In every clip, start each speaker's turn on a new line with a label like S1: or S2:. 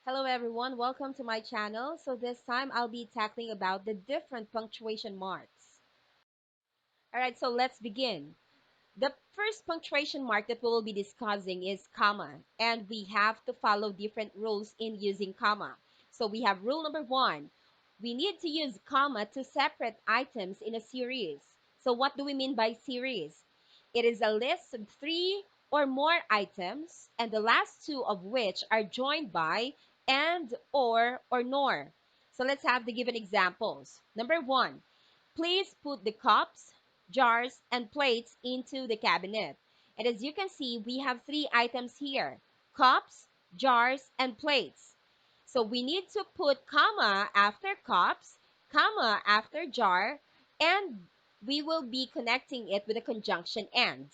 S1: Hello everyone, welcome to my channel. So this time I'll be tackling about the different punctuation marks. All right, so let's begin. The first punctuation mark that we will be discussing is comma, and we have to follow different rules in using comma. So we have rule number 1. We need to use comma to separate items in a series. So what do we mean by series? It is a list of 3 or more items, and the last two of which are joined by and, or nor. So let's have the given examples. Number 1, please put the cups, jars, and plates into the cabinet. And as you can see, we have 3 items here: cups, jars, and plates. So we need to put comma after cups, comma after jar, and we will be connecting it with a conjunction and.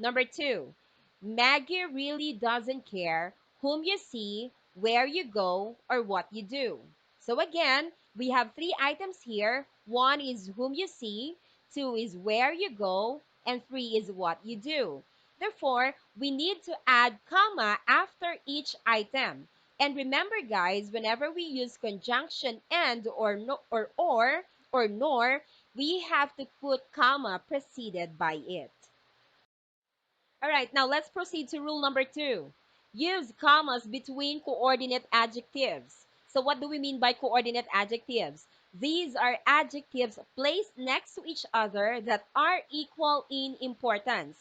S1: Number 2, Maggie really doesn't care whom you see, where you go, or what you do. So again, we have 3 items here. 1 is whom you see, 2 is where you go, and 3 is what you do. Therefore, we need to add comma after each item. And remember guys, whenever we use conjunction and or no, or nor, we have to put comma preceded by it. All right, now let's proceed to rule number 2. Use commas between coordinate adjectives. So what do we mean by coordinate adjectives? These are adjectives placed next to each other that are equal in importance.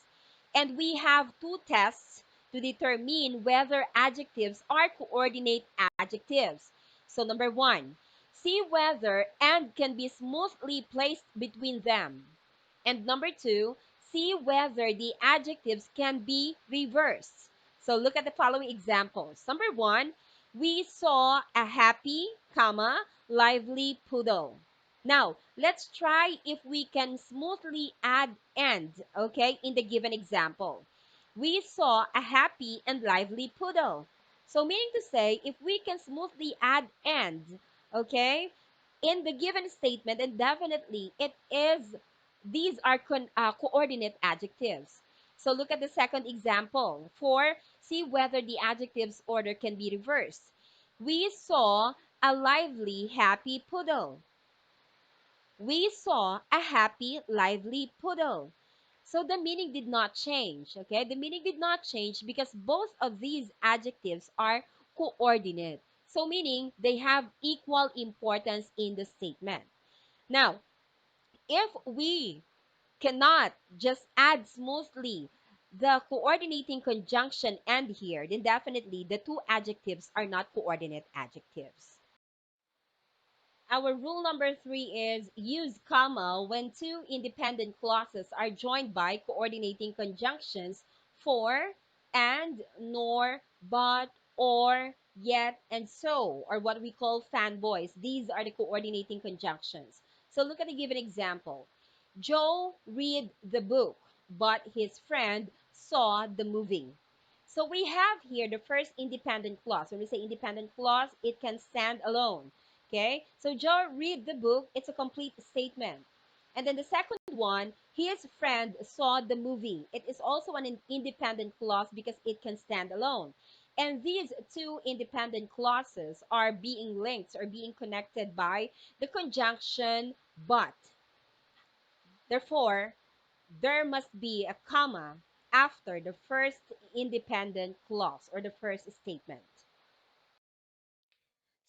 S1: And we have 2 tests to determine whether adjectives are coordinate adjectives. So number 1, see whether and can be smoothly placed between them. And number 2, see whether the adjectives can be reversed. So look at the following examples. Number 1, we saw a happy, comma, lively poodle. Now, let's try if we can smoothly add and, okay, in the given example. We saw a happy and lively poodle. So meaning to say, if we can smoothly add and, okay, in the given statement, and definitely it is, these are coordinate adjectives. So look at the second example. For, see whether the adjectives order can be reversed. We saw a lively, happy poodle. We saw a happy, lively poodle. So the meaning did not change, okay? The meaning did not change because both of these adjectives are coordinate. So meaning they have equal importance in the statement. Now, if we cannot just add smoothly the coordinating conjunction and here, then definitely the 2 adjectives are not coordinate adjectives. Our rule number 3 is use comma when 2 independent clauses are joined by coordinating conjunctions for, and, nor, but, or, yet, and so, or what we call fanboys. These are the coordinating conjunctions. So look at the given example. Joe read the book, but his friend saw the movie. So we have here the first independent clause. When we say independent clause, it can stand alone. Okay, so Joe read the book, it's a complete statement. And then the second one, his friend saw the movie. It is also an independent clause because it can stand alone. And these 2 independent clauses are being linked or being connected by the conjunction but. Therefore, there must be a comma after the first independent clause or the first statement.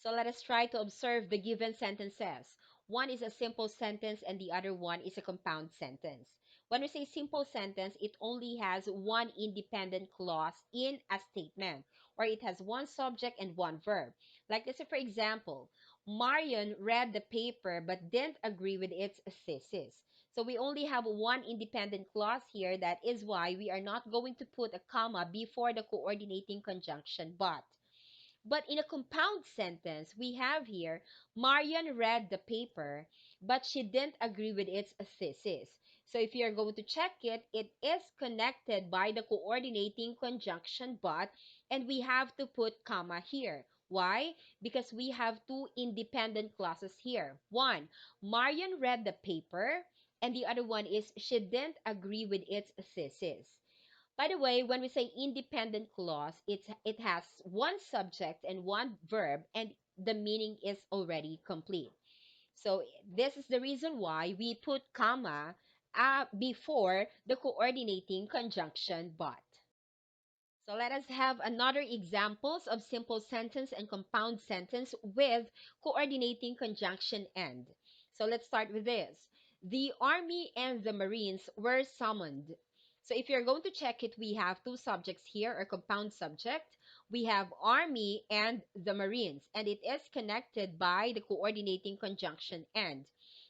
S1: So let us try to observe the given sentences. One is a simple sentence and the other one is a compound sentence. When we say simple sentence, it only has one independent clause in a statement, or it has one subject and one verb. Like this, for example, Marion read the paper but didn't agree with its thesis. So we only have one independent clause here. That is why we are not going to put a comma before the coordinating conjunction but. But in a compound sentence, we have here, Marian read the paper, but she didn't agree with its thesis. So if you're going to check it, it is connected by the coordinating conjunction but, and we have to put comma here. Why? Because we have 2 independent clauses here. One, Marian read the paper, and the other one is she didn't agree with its thesis. By the way, when we say independent clause, it has one subject and one verb, and the meaning is already complete. So this is the reason why we put comma before the coordinating conjunction but. So let us have another examples of simple sentence and compound sentence with coordinating conjunction and. So let's start with this. The Army and the Marines were summoned. So if you're going to check it, we have two subjects here, or compound subject. We have Army and the Marines, and it is connected by the coordinating conjunction and.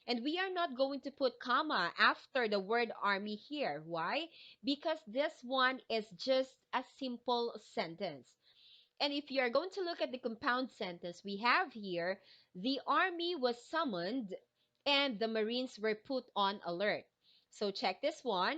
S1: And we are not going to put comma after the word Army here. Why? Because this one is just a simple sentence. And if you're going to look at the compound sentence, we have here the army was summoned and the Marines were put on alert. So check this one.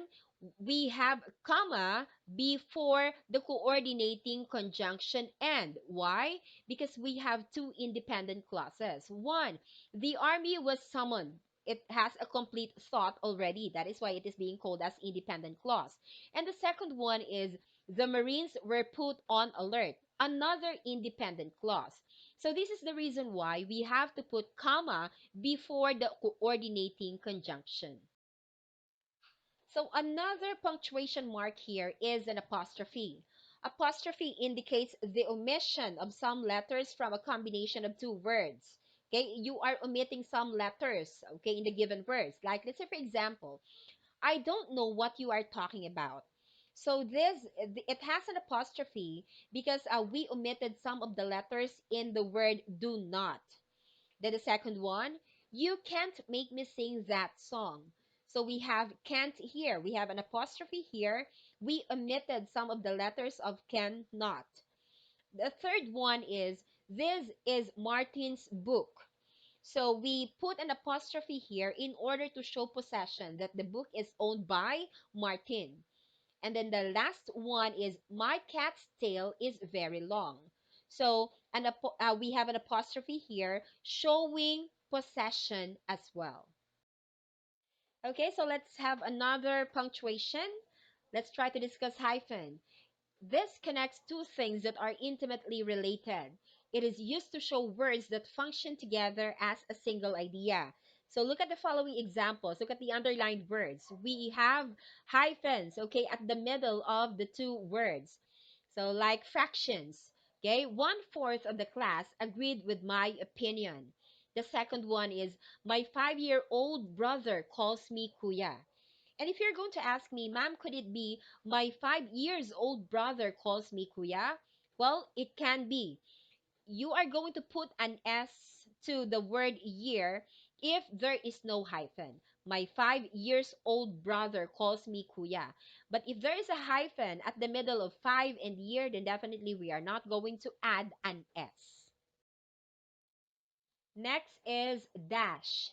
S1: We have comma before the coordinating conjunction and. Why? Because we have two independent clauses. One, the army was summoned. It has a complete thought already. That is why it is being called as independent clause. And the second one is the Marines were put on alert. Another independent clause. So this is the reason why we have to put comma before the coordinating conjunction. So another punctuation mark here is an apostrophe. Apostrophe indicates the omission of some letters from a combination of two words. Okay, you are omitting some letters, okay, in the given words. Like, let's say, for example, I don't know what you are talking about. So it has an apostrophe because we omitted some of the letters in the word do not. Then the second one, you can't make me sing that song. So we have can't here. We have an apostrophe here. We omitted some of the letters of can not. The third one is this is Martin's book. So we put an apostrophe here in order to show possession, that the book is owned by Martin. And then the last one is my cat's tail is very long. So we have an apostrophe here showing possession as well. Okay, so let's have another punctuation. Let's try to discuss hyphen. This connects two things that are intimately related. It is used to show words that function together as a single idea. So look at the following examples. Look at the underlined words. We have hyphens, okay, at the middle of the two words. So like fractions, okay, 1/4 of the class agreed with my opinion. The second one is my 5-year-old brother calls me kuya. And if you're going to ask me, ma'am, could it be my 5 years old brother calls me kuya? Well, it can be. You are going to put an S to the word year if there is no hyphen. My 5 years old brother calls me kuya. But if there is a hyphen at the middle of 5 and year, then definitely we are not going to add an S. Next is dash.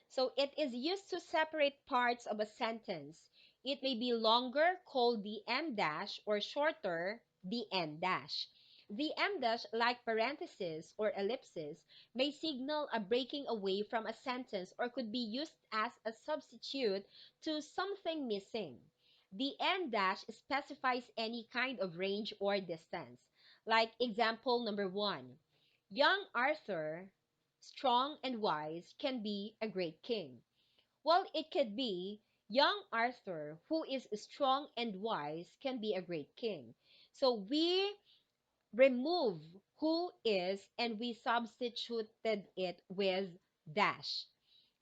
S1: So it is used to separate parts of a sentence. It may be longer, called the em dash, or shorter, the en dash. The em dash, like parentheses or ellipses, may signal a breaking away from a sentence or could be used as a substitute to something missing. The en dash specifies any kind of range or distance. Like example number 1. Young Arthur, strong and wise, can be a great king. Well, it could be young Arthur, who is strong and wise, can be a great king. So we remove who is and we substituted it with dash.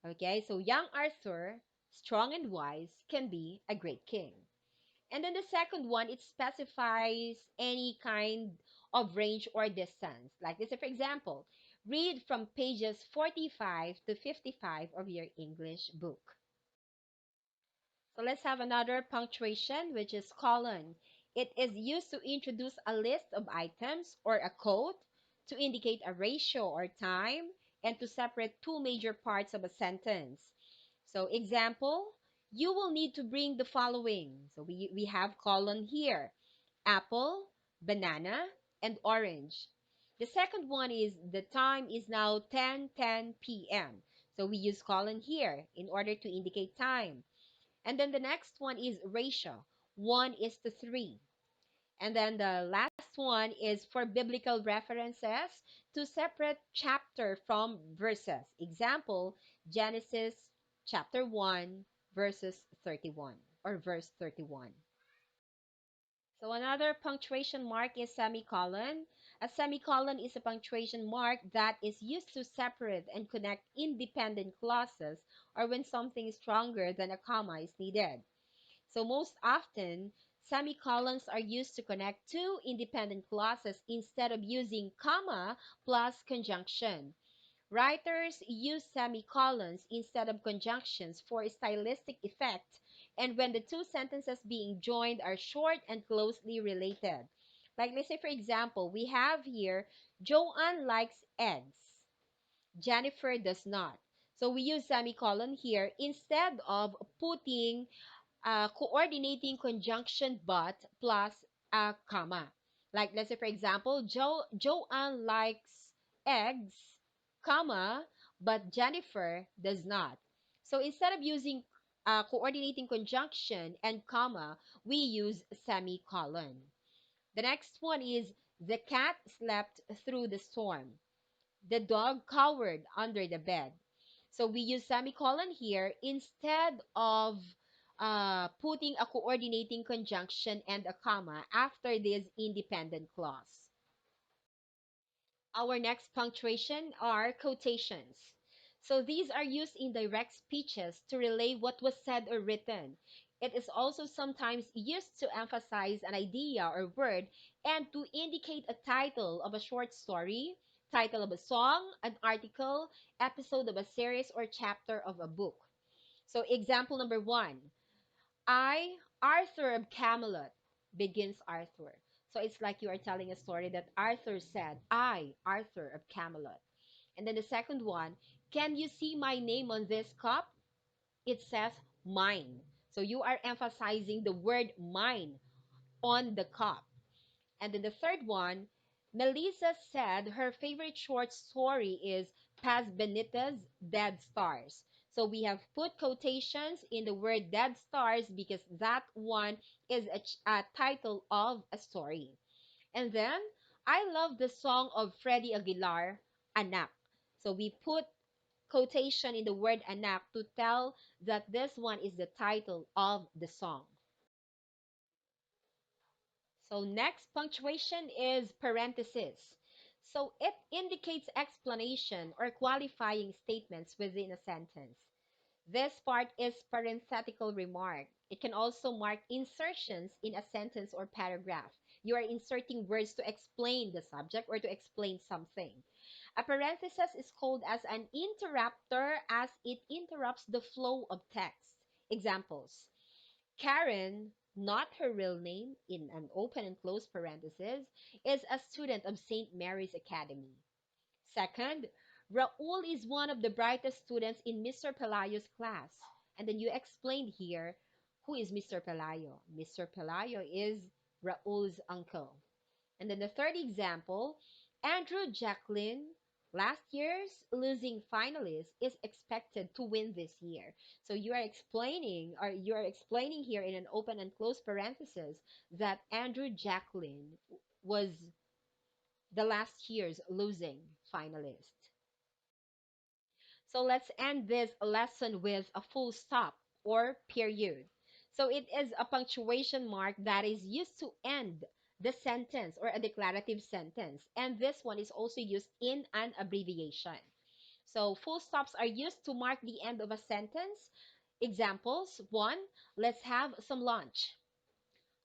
S1: Okay, so young Arthur, strong and wise, can be a great king. And then the second one, it specifies any kind of range or distance. Like this, for example, read from pages 45 to 55 of your English book. So let's have another punctuation, which is colon. It is used to introduce a list of items or a code, to indicate a ratio or time, and to separate two major parts of a sentence. So example, you will need to bring the following. So we have colon here, apple, banana, and orange. The second one is the time is now 10:10 p.m. So we use colon here in order to indicate time. And then the next one is ratio. 1 is to 3. And then the last one is for biblical references to separate chapter from verses. Example, Genesis chapter 1, verses 31 or verse 31. So another punctuation mark is semicolon. A semicolon is a punctuation mark that is used to separate and connect independent clauses or when something stronger than a comma is needed. So most often, semicolons are used to connect two independent clauses instead of using comma plus conjunction. Writers use semicolons instead of conjunctions for stylistic effect and when the two sentences being joined are short and closely related. Like let's say for example, we have here Joanne likes eggs. Jennifer does not. So we use semicolon here instead of putting coordinating conjunction but plus a comma. Like let's say for example, Joanne likes eggs, comma, but Jennifer does not. So instead of using coordinating conjunction and comma, we use semicolon. The next one is the cat slept through the storm. The dog cowered under the bed. So we use semicolon here instead of putting a coordinating conjunction and a comma after this independent clause. Our next punctuation are quotations. So these are used in direct speeches to relay what was said or written. It is also sometimes used to emphasize an idea or word and to indicate a title of a short story, title of a song, an article, episode of a series, or chapter of a book. So example number 1, I, Arthur of Camelot, begins Arthur. So it's like you are telling a story that Arthur said, I, Arthur of Camelot. And then the second one, can you see my name on this cup? It says mine. So you are emphasizing the word mine on the cup. And then the third one, Melissa said her favorite short story is Paz Benitez, Dead Stars. So we have put quotations in the word Dead Stars because that one is a title of a story. And then I love the song of Freddie Aguilar, Anak. So we put quotation in the word anak to tell that this one is the title of the song. So next punctuation is parenthesis. So it indicates explanation or qualifying statements within a sentence. This part is parenthetical remark. It can also mark insertions in a sentence or paragraph. You are inserting words to explain the subject or to explain something. A parenthesis is called as an interrupter as it interrupts the flow of text. Examples. Karen, not her real name, in an open and close parenthesis, is a student of St. Mary's Academy. Second, Raul is one of the brightest students in Mr. Pelayo's class. And then you explained here, who is Mr. Pelayo? Mr. Pelayo is Raul's uncle. And then the third example, Andrew Jacqueline, last year's losing finalist, is expected to win this year. So you are explaining here in an open and closed parenthesis that Andrew Jacqueline was the last year's losing finalist. So let's end this lesson with a full stop or period. So it is a punctuation mark that is used to end the sentence or a declarative sentence. And this one is also used in an abbreviation. So full stops are used to mark the end of a sentence. Examples, 1, let's have some lunch.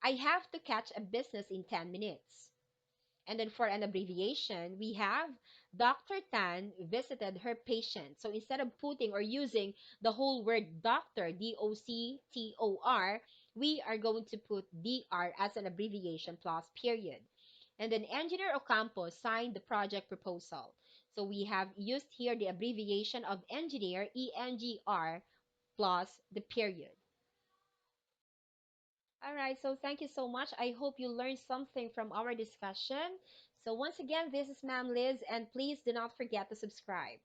S1: I have to catch a business in 10 minutes. And then for an abbreviation, we have Dr. Tan visited her patient. So instead of putting or using the whole word doctor, D-O-C-T-O-R, we are going to put DR as an abbreviation plus period. And then Engineer Ocampo signed the project proposal. So we have used here the abbreviation of engineer, E-N-G-R, plus the period. All right, so thank you so much. I hope you learned something from our discussion. So once again, this is Ma'am Liz, and please do not forget to subscribe.